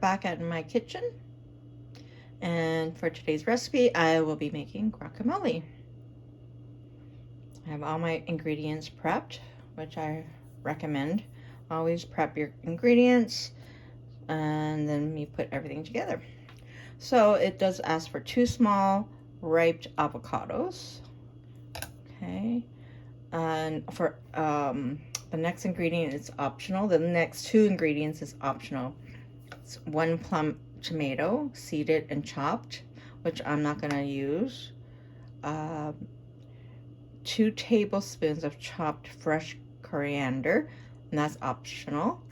back at my kitchen, and for today's recipe I will be making guacamole. I have all my ingredients prepped, which I recommend. Always prep your ingredients and then you put everything together. So it does ask for 2 small ripe avocados. Okay, and for the next ingredient is optional. The next 2 ingredients is optional. It's 1 plum tomato, seeded and chopped, which I'm not gonna use. 2 tablespoons of chopped fresh coriander, and that's optional.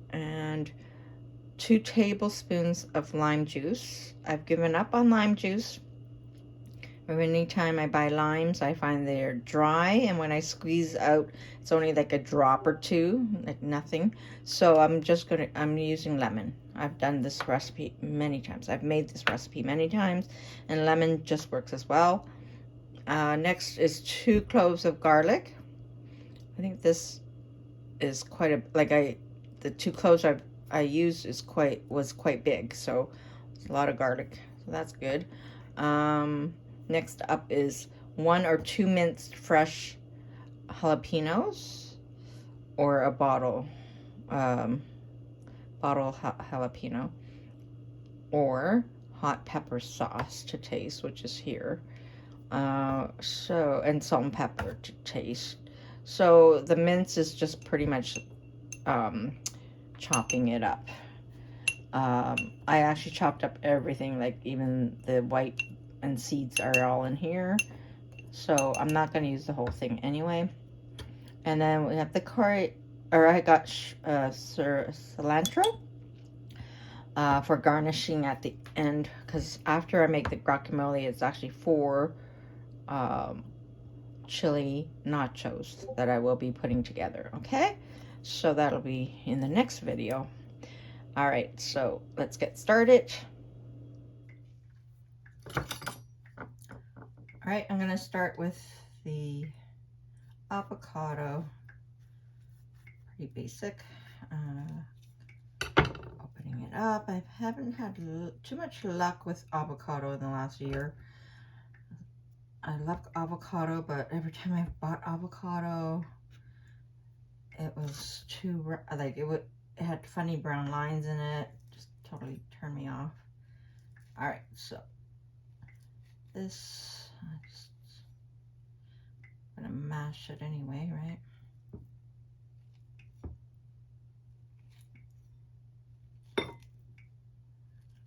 And 2 tablespoons of lime juice. I've given up on lime juice. Anytime I buy limes, I find they're dry, and when I squeeze out, it's only like a drop or 2, like nothing. So I'm using lemon. I've done this recipe many times. I've made this recipe many times, and lemon just works as well. Next is 2 cloves of garlic. I think this is quite a, the 2 cloves I used was quite big, so it's a lot of garlic, so that's good. Next up is 1 or 2 minced fresh jalapenos, or a bottle jalapeno, or hot pepper sauce to taste, which is here. And salt and pepper to taste. So the mince is just pretty much chopping it up. I actually chopped up everything, like even the white and seeds are all in here, so I'm not going to use the whole thing anyway. And then we have the I got cilantro for garnishing at the end, because after I make the guacamole, it's actually 4 chili nachos that I will be putting together. Okay, so that'll be in the next video. All right, so let's get started. All right, I'm gonna start with the avocado. Pretty basic. Opening it up. I haven't had too much luck with avocado in the last year. I love avocado, but every time I bought avocado, it was too, like, it had funny brown lines in it. Just totally turned me off. All right, so this, I'm gonna mash it anyway, right?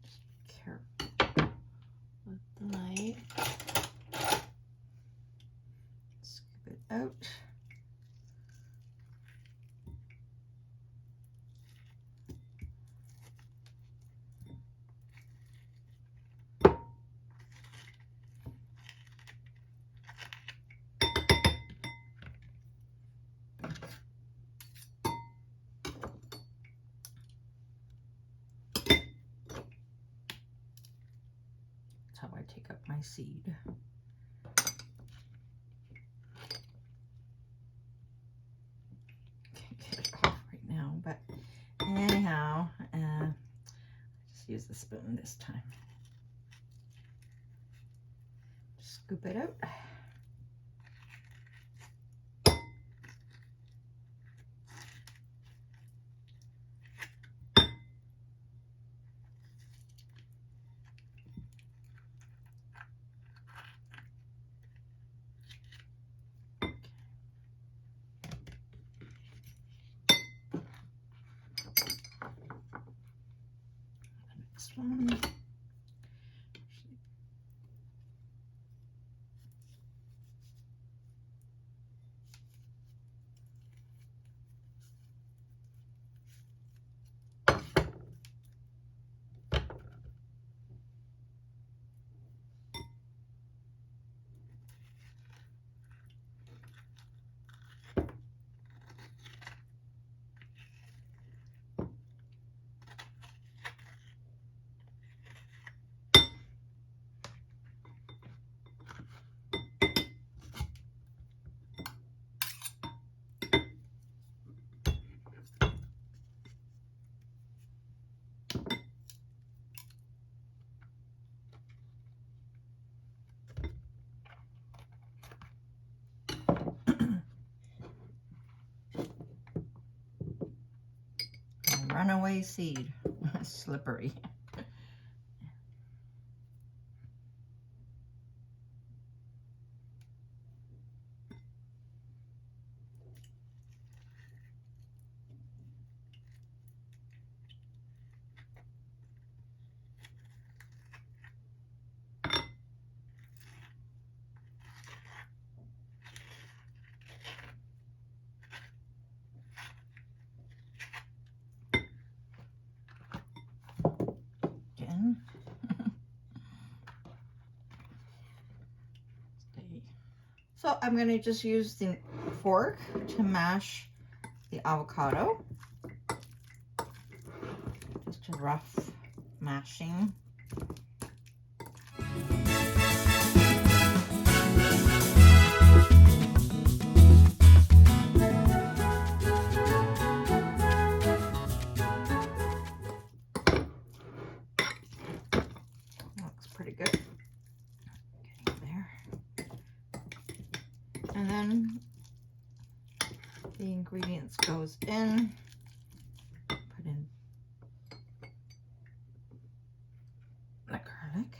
Just be careful with the knife. Scoop it out. How I take up my seed. Can't get it off right now, but anyhow, just use the spoon this time. Scoop it out. Next one. runaway seed. Slippery. So I'm going to just use the fork to mash the avocado. Just a rough mashing. Looks pretty good. Getting there. And then the ingredients goes in. Put in the garlic.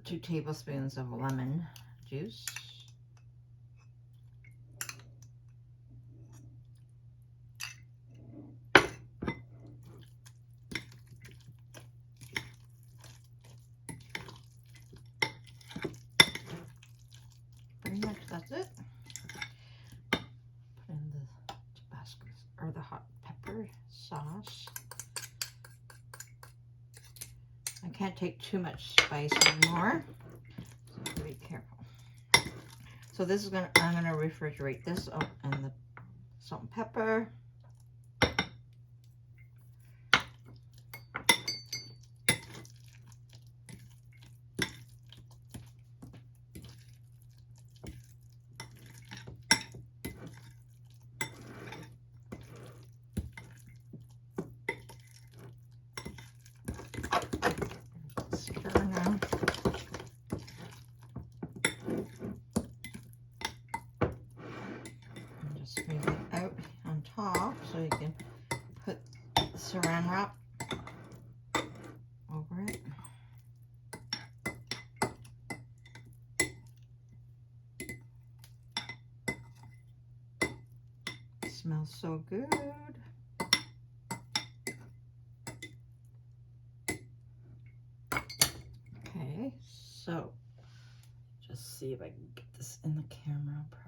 2 tablespoons of lemon juice. Pretty much that's it. Put in the Tabasco or the hot pepper sauce. I can't take too much spice anymore, so be careful. So this is I'm gonna refrigerate this and the salt and pepper. Squeeze it out on top so you can put the saran wrap over it. It smells so good. Okay, so just see if I can get this in the camera properly.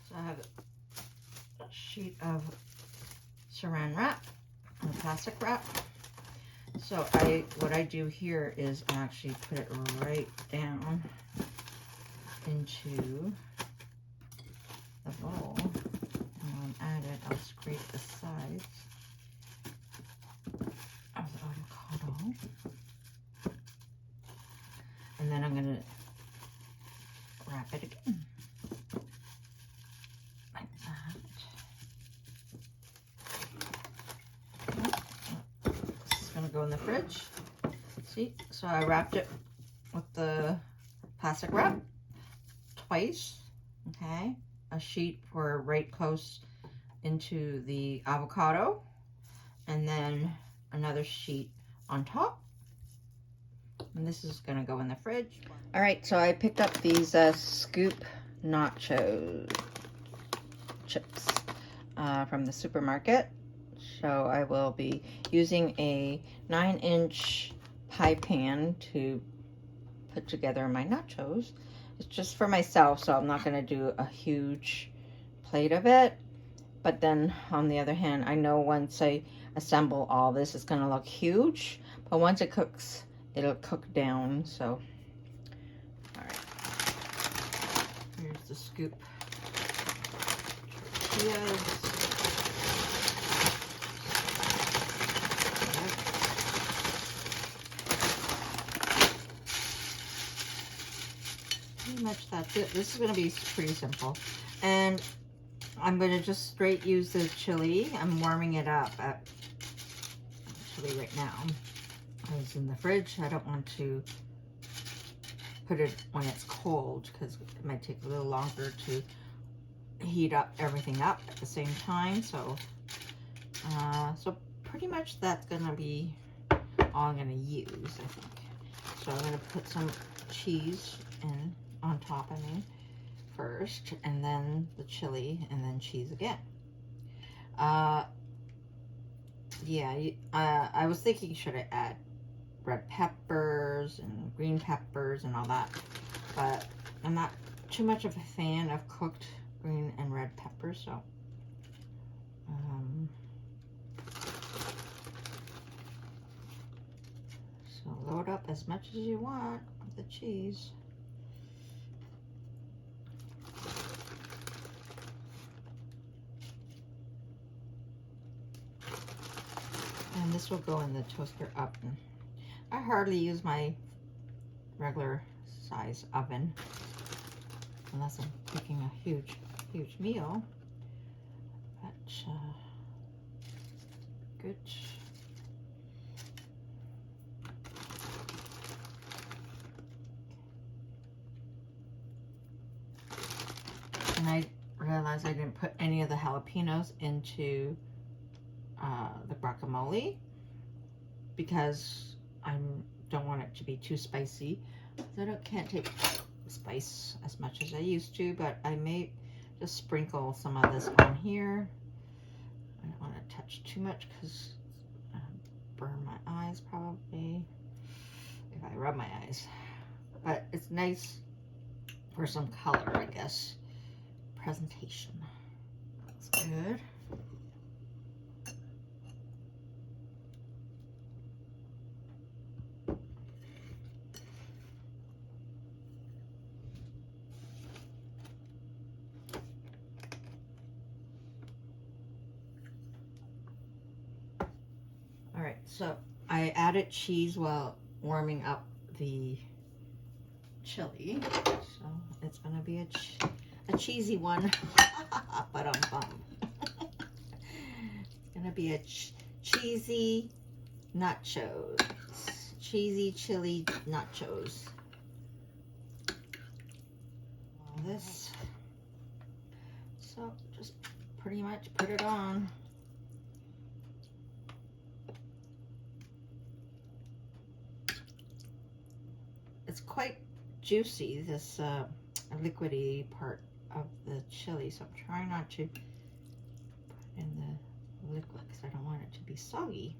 So I have a sheet of saran wrap and plastic wrap. So what I do here is I actually put it right down into the bowl. And when I add it, I'll scrape the sides of the avocado. And then I'm going to wrap it again. Like that. This is going to go in the fridge. See? So I wrapped it with the plastic wrap twice. Okay? A sheet for right close into the avocado. And then another sheet on top. And this is going to go in the fridge. All right, so I picked up these scoop nacho chips from the supermarket. So I will be using a 9-inch pie pan to put together my nachos. It's just for myself, so I'm not going to do a huge plate of it. But then on the other hand, I know once I assemble all this, it's going to look huge. But once it cooks, it'll cook down. So, all right. Here's the scoop tortillas. much that's it. This is going to be pretty simple. And I'm going to just straight use the chili. I'm warming it up actually right now. It's in the fridge. I don't want to put it when it's cold because it might take a little longer to heat up everything up at the same time. So so pretty much that's gonna be all I'm gonna use, I think. So I'm gonna put some cheese in on top of me first, and then the chili, and then cheese again. Yeah, I was thinking, should I add red peppers and green peppers and all that, but I'm not too much of a fan of cooked green and red peppers, so load up as much as you want with the cheese. And this will go in the toaster oven. I hardly use my regular size oven unless I'm cooking a huge meal. But good. And I realized I didn't put any of the jalapenos into the guacamole because I don't want it to be too spicy. I can't take spice as much as I used to, but I may just sprinkle some of this on here. I don't want to touch too much because I'll burn my eyes probably if I rub my eyes. But it's nice for some color, I guess. Presentation. That's good. All right, so I added cheese while warming up the chili, so it's gonna be a cheesy one. But it's gonna be a cheesy nachos, cheesy chili nachos. All this, so just pretty much put it on. It's quite juicy, this liquidy part of the chili, so I'm trying not to put in the liquid because I don't want it to be soggy.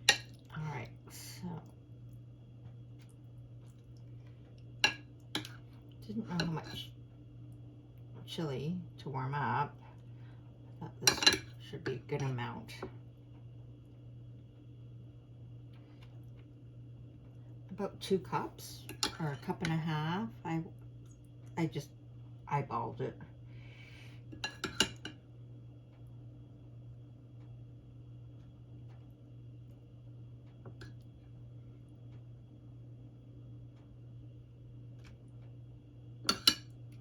All right, so didn't know how much chili to warm up. I thought this should be a good amount. About 2 cups or a cup and a half. I just eyeballed it.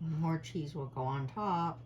More cheese will go on top.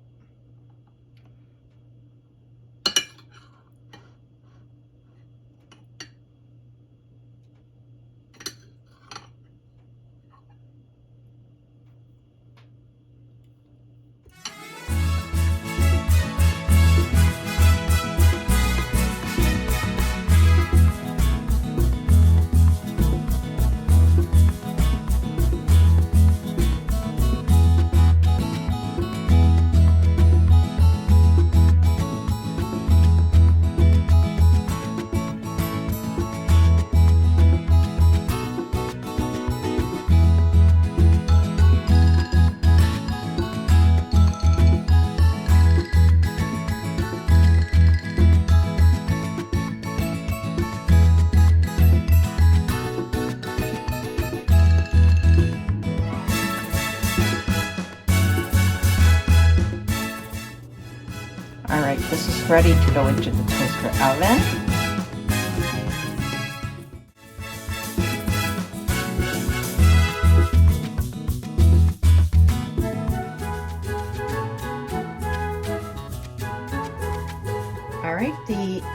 Alright, this is ready to go into the toaster oven.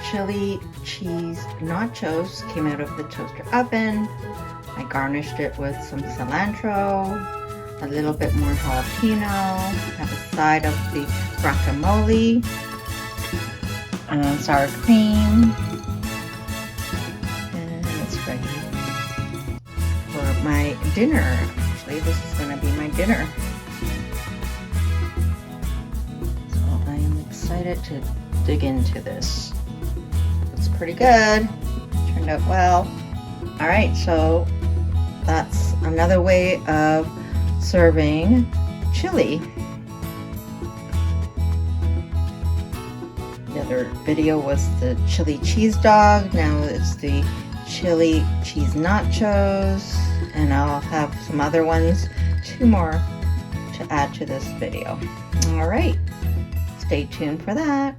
Chilli Cheese Nachos came out of the toaster oven. I garnished it with some cilantro, a little bit more jalapeno. Have a side of the guacamole, sour cream, and it's ready for my dinner. Actually, this is going to be my dinner. So I am excited to dig into this. It's pretty good. Turned out well. All right, so that's another way of serving chili. The other video was the chili cheese dog. Now it's the chili cheese nachos, and I'll have some other ones, 2 more to add to this video. All right, stay tuned for that.